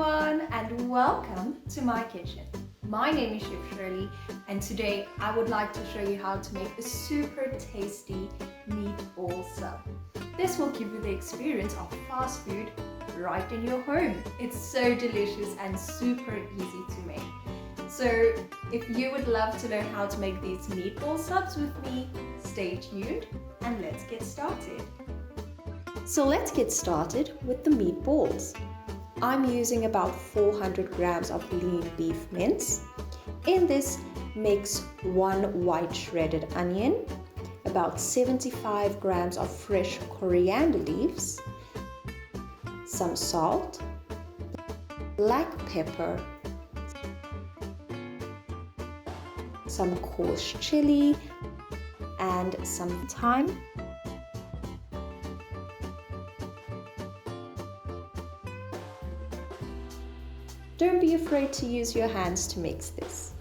everyone and welcome to my kitchen. My name is Chef Shirley and today I would like to show you how to make a super tasty meatball sub. This will give you the experience of fast food right in your home. It's so delicious and super easy to make. So if you would love to learn how to make these meatball subs with me, stay tuned and let's get started. So let's get started with the meatballs. I'm using about 400 grams of lean beef mince. In this, mix 1 white shredded onion, about 75 grams of fresh coriander leaves, some salt, black pepper, some coarse chili, and some thyme. Don't be afraid to use your hands to mix this.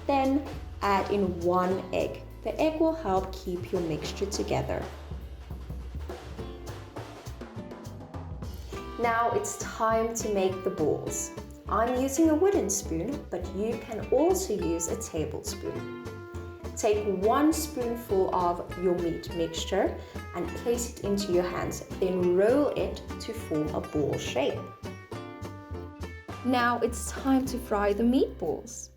Then add in 1 egg. The egg will help keep your mixture together. Now it's time to make the balls. I'm using a wooden spoon, but you can also use a tablespoon. Take 1 spoonful of your meat mixture and place it into your hands, then roll it to form a ball shape. Now it's time to fry the meatballs.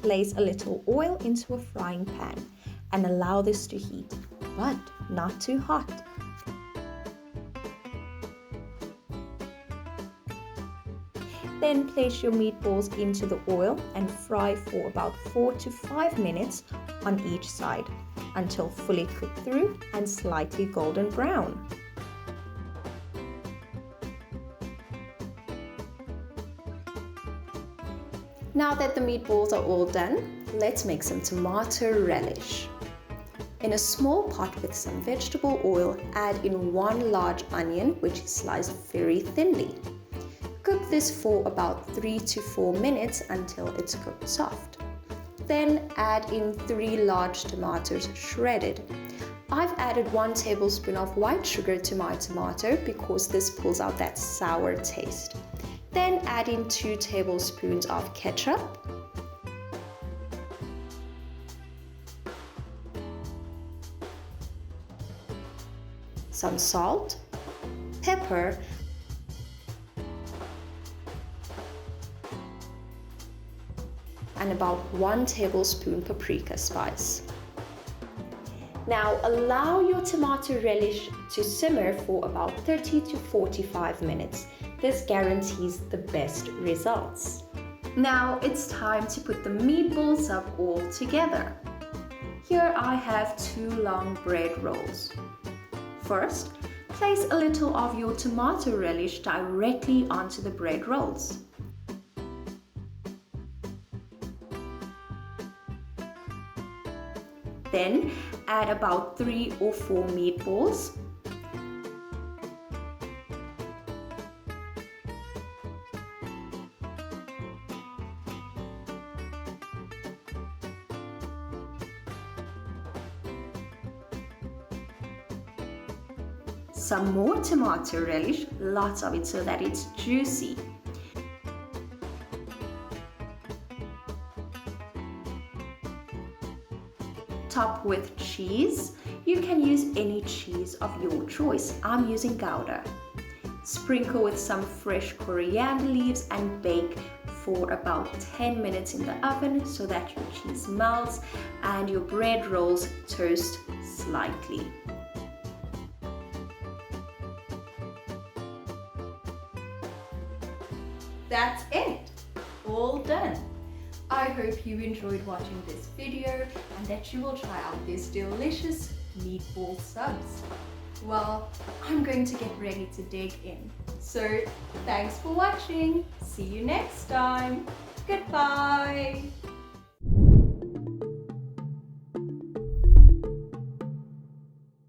Place a little oil into a frying pan and allow this to heat, but not too hot. Then place your meatballs into the oil and fry for about 4 to 5 minutes on each side until fully cooked through and slightly golden brown. Now that the meatballs are all done, let's make some tomato relish. In a small pot with some vegetable oil, add in 1 large onion which is sliced very thinly. Cook this for about 3 to 4 minutes until it's cooked soft. Then add in 3 large tomatoes shredded. I've added 1 tablespoon of white sugar to my tomato because this pulls out that sour taste. Then add in 2 tablespoons of ketchup, some salt, pepper, and about 1 tablespoon paprika spice. Now allow your tomato relish to simmer for about 30 to 45 minutes. This guarantees the best results. Now it's time to put the meatballs up all together. Here I have 2 long bread rolls. First, place a little of your tomato relish directly onto the bread rolls. Then add about 3 or 4 meatballs. Some more tomato relish, lots of it so that it's juicy. Top with cheese. You can use any cheese of your choice. I'm using Gouda. Sprinkle with some fresh coriander leaves and bake for about 10 minutes in the oven so that your cheese melts and your bread rolls toast slightly. That's it, all done. I hope you enjoyed watching this video and that you will try out these delicious meatball subs. Well, I'm going to get ready to dig in. So, thanks for watching. See you next time. Goodbye.